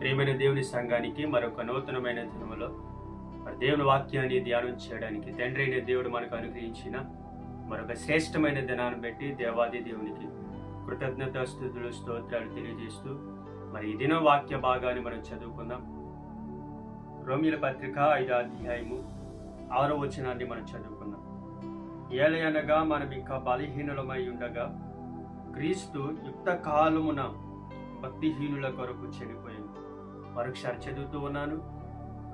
ప్రియమైన దేవుని సంఘానికి మరొక నూతనమైన దినములో దేవుని వాక్యాన్ని ధ్యానం చేయడానికి తండ్రి అయిన దేవుడు మనకు అనుగ్రహించిన మరొక శ్రేష్టమైన దినాన్ని బట్టి దేవాది దేవునికి కృతజ్ఞతాస్తుతులు స్తోత్రాలు తెలియజేస్తూ మరి ఈ దిన వాక్య భాగాన్ని మనం చదువుకుందాం. రోమీయుల పత్రిక 5వ అధ్యాయము 6వ వచనాన్ని మనం చదువుకుందాం. ఏలయనగా మనం ఇంకా బలహీనులమై ఉండగా క్రీస్తు యుక్త కాలమున భక్తిహీనుల కొరకు చనిపోయింది. మరొకసారి చదువుతూ ఉన్నాను.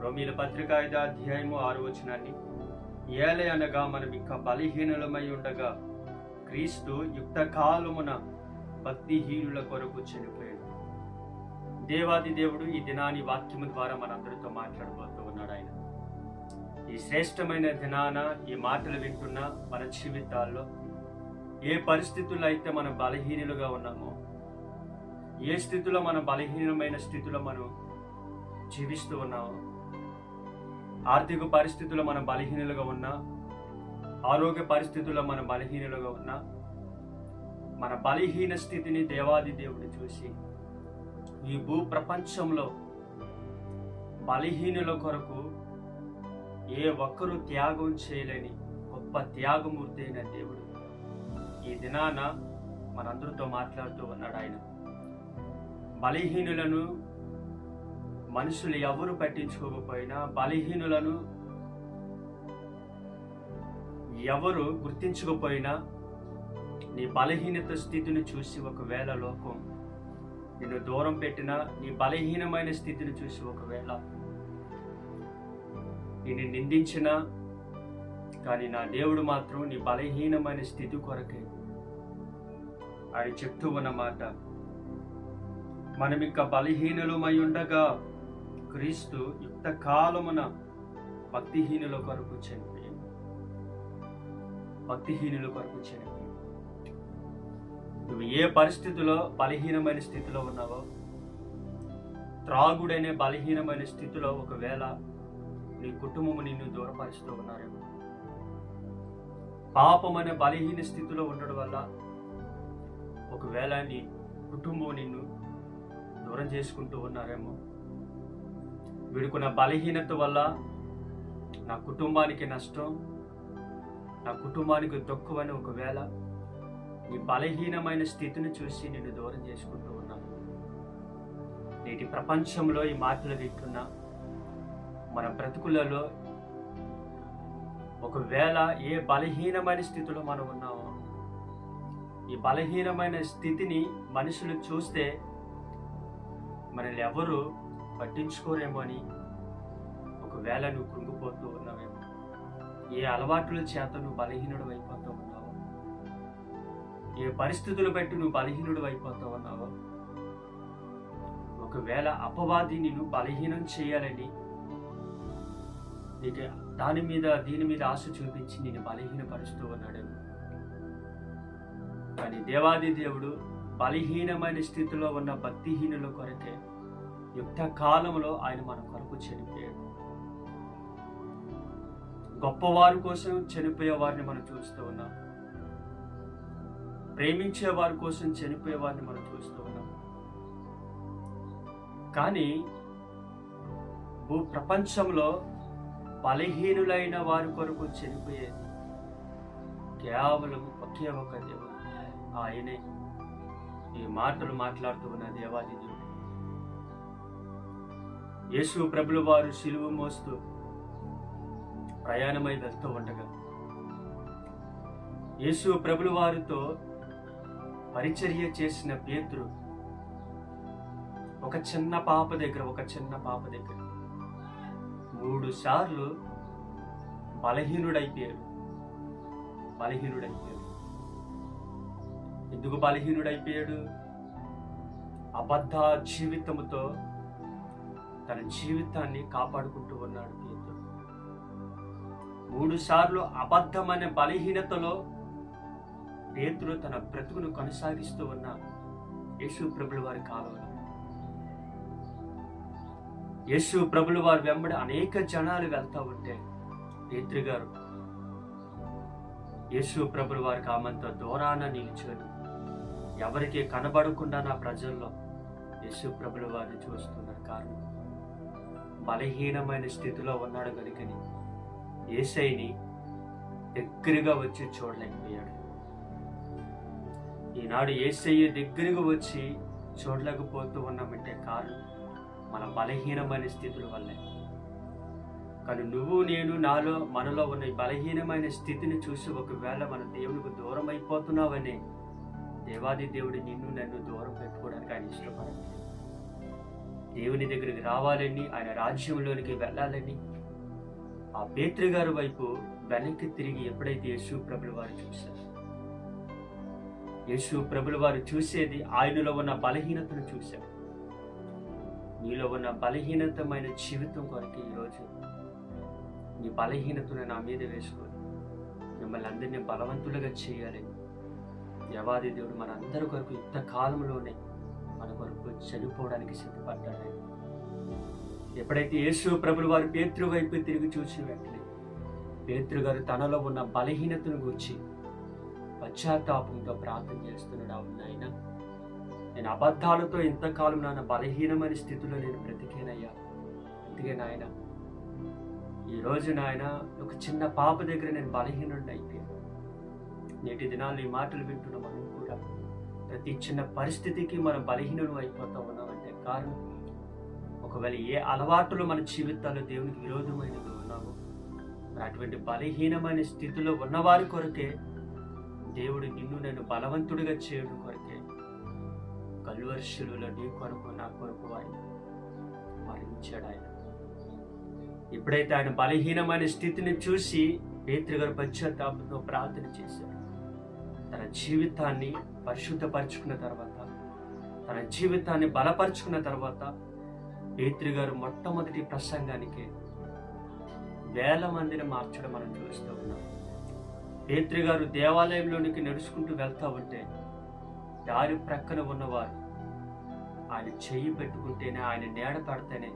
రోమీయుల పత్రిక 5వ అధ్యాయము 6వ వచనాన్ని, ఏలయనగా మనం ఇంకా బలహీనులమై ఉండగా క్రీస్తు యుక్త కాలమున భక్తిహీనుల కొరకు చనిపోయాడు. దేవాది దేవుడు ఈ దినాన్ని వాక్యము ద్వారా మనందరితో మాట్లాడబోతూ ఉన్నాడు. ఆయన ఈ శ్రేష్టమైన దినాన ఈ మాటలు వింటున్న మన జీవితాల్లో ఏ పరిస్థితుల్లో అయితే మనం బలహీనులుగా ఉన్నామో, ఏ స్థితిలో మనం బలహీనమైన స్థితిలో మనం జీవిస్తూ ఉన్నామో, ఆర్థిక పరిస్థితుల్లో మనం బలహీనులుగా ఉన్నా, ఆరోగ్య పరిస్థితుల్లో మనం బలహీనులుగా ఉన్నా, మన బలహీన స్థితిని దేవాది దేవుడు చూసి ఈ భూ ప్రపంచంలో బలహీనుల కొరకు ఏ ఒక్కరూ త్యాగం చేయలేని గొప్ప త్యాగమూర్తి అయిన దేవుడు ఈ దినాన మనందరితో మాట్లాడుతూ ఉన్నాడు. ఆయన బలహీనులను మనుషులు ఎవరు పట్టించుకోకపోయినా, బలహీనులను ఎవరు గుర్తించకపోయినా, నీ బలహీనత స్థితిని చూసి ఒకవేళ లోకం నిన్ను దూరం పెట్టినా, నీ బలహీనమైన స్థితిని చూసి ఒకవేళ నిన్ను నిందించినా, కానీ నా దేవుడు మాత్రం నీ బలహీనమైన స్థితి కొరకే ఆయన చెప్తూ ఉన్న మాట, మనం ఇంకా బలహీనులమై ఉండగా క్రీస్తు యుక్త కాలమున భక్తిహీనుల కొరకు చనిపోయింది. భక్తిహీనుల కొరకు చనిపోయింది. నువ్వు ఏ పరిస్థితిలో బలహీనమైన స్థితిలో ఉన్నావో, త్రాగుడనే బలహీనమైన స్థితిలో ఒకవేళ నీ కుటుంబము నిన్ను దూరపరుస్తూ ఉన్నారేమో, పాపం అనే బలహీన స్థితిలో ఉండడం వల్ల ఒకవేళ నీ కుటుంబం నిన్ను దూరం చేసుకుంటూ ఉన్నారేమో, వీడుకున్న బలహీనత వల్ల నా కుటుంబానికి నష్టం, నా కుటుంబానికి దుఃఖం అని ఒకవేళ నీ బలహీనమైన స్థితిని చూసి నిన్ను దూరం చేసుకుంటూ ఉన్నాను. నేటి ప్రపంచంలో ఈ మాటలు వింటున్నా మన బ్రతుకులలో ఒకవేళ ఏ బలహీనమైన స్థితిలో మనం ఉన్నామో, ఈ బలహీనమైన స్థితిని మనుషులు చూస్తే మనల్ని ఎవరు పట్టించుకోరేమో అని ఒకవేళ నువ్వు కృంగిపోతూ ఉన్నావేమో, ఏ అలవాట్ల చేత నువ్వు బలహీనుడు అయిపోతూ ఉన్నావో, ఏ పరిస్థితులు బట్టి నువ్వు బలహీనుడు అయిపోతూ ఉన్నావో, ఒకవేళ అపవాది నిన్ను బలహీనం చేయాలని నీకు దీని మీద ఆశ చూపించి నేను బలహీనపరుస్తూ ఉన్నాడేమో, కానీ దేవాది దేవుడు బలహీనమైన స్థితిలో ఉన్న భక్తిహీనుల కొరకే యుక్త కాలంలో ఆయన మన కొరకు చనిపోయాడు. గొప్పవారి కోసం చనిపోయే వారిని మనం చూస్తూ ఉన్నాం, ప్రేమించే వారి కోసం చనిపోయే వారిని మనం చూస్తూ ఉన్నాం. కానీ భూ ప్రపంచంలో బలహీనులైన వారి కొరకు చనిపోయేది కేవలం ఒకే ఒక దేవుడు, ఆయనే. ఈ మాటలు మాట్లాడుతూ ఉన్న దేవాది దేవుడు యేసు ప్రభుల వారు శిలువ మోస్తూ ప్రయాణమై వెళ్తూ ఉండగా, యేసు ప్రభుల వారితో పరిచర్య చేసిన పేతురు ఒక చిన్న పాప దగ్గర 3 సార్లు బలహీనుడైపోయాడు. ఎందుకు బలహీనుడైపోయాడు? అబద్ధ జీవితముతో తన జీవితాన్ని కాపాడుకుంటూ ఉన్నాడు పేతురు. 3 సార్లు అబద్ధం అనే బలహీనతలో పేతురు తన బ్రతుకును కొనసాగిస్తూ ఉన్న యేసు ప్రభుల వారి కాలంలో, యేసు ప్రభుల వారి వెంబడి అనేక జనాలు వెళ్తా ఉంటే పేతురు గారు యేసు ప్రభుల వారికి ఆమంత దూరాన నిలిచాడు. ఎవరికి కనబడకుండా నా ప్రజల్లో యేసు ప్రభుల వారిని చూస్తున్నారు. కారణం బలహీనమైన స్థితిలో ఉన్నాడు కనుకని యేసయ్యని దగ్గరగా వచ్చి చూడలేకపోయాడు. ఈనాడు యేసయ్య దగ్గరగా వచ్చి చూడలేకపోతూ ఉన్నామంటే కారణం మన బలహీనమైన స్థితుల వల్లే. కానీ నువ్వు నేను మనలో ఉన్న ఈ బలహీనమైన స్థితిని చూసి ఒకవేళ మన దేవునికి దూరం అయిపోతున్నావని దేవాది దేవుడు నిన్ను నన్ను దూరం పెట్టుకోవడానికి ఆయన ఇష్టపడలేదు. దేవుని దగ్గరికి రావాలని, ఆయన రాజ్యంలోనికి వెళ్ళాలని ఆ పేతురు గారి వైపు వెనక్కి తిరిగి ఎప్పుడైతే యేసు ప్రభుల వారు చూశారు, యేసు ప్రభుల వారు చూసేది ఆయనలో ఉన్న బలహీనతను చూశాడు. నీలో ఉన్న బలహీనతమైన జీవితం కొరకు ఈరోజు నీ బలహీనతను నా మీద వేసుకొని మిమ్మల్ని అందరినీ బలవంతులుగా చేయాలి. దేవాది దేవుడు మన అందరి కొరకు యుద్ధ కాలంలోనే మన కొరకు చనిపోవడానికి సిద్ధపడ్డాడు. ఎప్పుడైతే యేసు ప్రభుల వారు పేతురు వైపు తిరిగి చూసిన వెంటనే పేతురు గారు తనలో ఉన్న బలహీనతను గురించి పశ్చాత్తాపంతో ప్రార్థన చేస్తున్నాడు. అవును నాయన, నేను అబద్ధాలతో ఇంతకాలం నా బలహీనమైన స్థితిలో నేను బ్రతికేనయ్యా. అందుకే నాయన ఈరోజు నాయన ఒక చిన్న పాప దగ్గర నేను బలహీనుడిని అయిపోయాను. నేటి దినాల్లో ఈ మాటలు వింటున్న మనం కూడా ప్రతి చిన్న పరిస్థితికి మనం బలహీనుడు అయిపోతా ఉన్నామంటే కారణం ఒకవేళ ఏ అలవాటులు మన జీవితాల్లో దేవునికి విరోధమైనవి ఉన్నామో అటువంటి బలహీనమైన స్థితిలో ఉన్నవారి కొరకే దేవుడు నిన్ను నన్ను బలవంతుడిగా చేయడం కొరకే కల్వరి శిలువలో నీ కొరకు నా కొరకు ఆయన మరణించాడు. ఆయన ఎప్పుడైతే ఆయన బలహీనమైన స్థితిని చూసి పేతురు గారు పశ్చాత్తాపంతో ప్రార్థన చేశాడు, తన జీవితాన్ని పరిశుద్ధపరచుకున్న తర్వాత, తన జీవితాన్ని బలపరుచుకున్న తర్వాత పేతురు గారు మొట్టమొదటి ప్రసంగానికి 1000 మందిని మార్చడం మనం చూస్తూ ఉన్నాం. పేతురు గారు దేవాలయంలోనికి నడుచుకుంటూ వెళ్తా ఉంటే దారి ప్రక్కన ఉన్నవారు ఆయన చెయ్యి పెట్టుకుంటేనే, ఆయన నీడ పడితేనే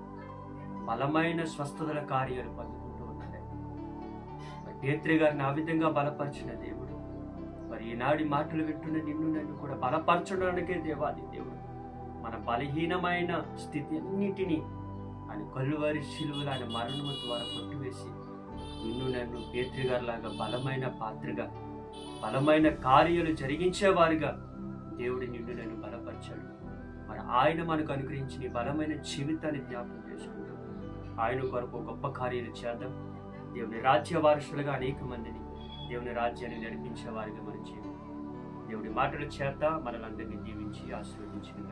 బలమైన స్వస్థతల కార్యాలు పొందుకుంటూ ఉన్నాడు. పేతురు గారిని ఆ విధంగా బలపరిచిన దేవుడు మరి ఈనాడు మాటలు వింటున్న నిన్ను నన్ను కూడా బలపరచడానికే దేవాది దేవుడు మన బలహీనమైన స్థితి అన్నిటినీ ఆయన కల్వరి శిలువలో ఆయన మరణము ద్వారా కొట్టివేసి నిన్ను నన్ను పేతురు గారిలాగా బలమైన పాత్రగా, బలమైన కార్యాలు జరిగించేవారుగా దేవుడు నిన్ను నన్ను బలపరిచాడు. మరి ఆయన మనకు అనుగ్రహించిన బలమైన జీవితాన్ని జ్ఞాపకం చేసుకుంటూ ఆయన కొరకు గొప్ప కార్యాలు చేద్దాం. దేవుని రాజ్య వారసులుగా అనేక మందిని దేవుని రాజ్యాన్ని నడిపించే వారిగా మనం చేయాలి. దేవుడి మాటలు చేత మనలందరినీ దీవించి ఆశీర్వదించిన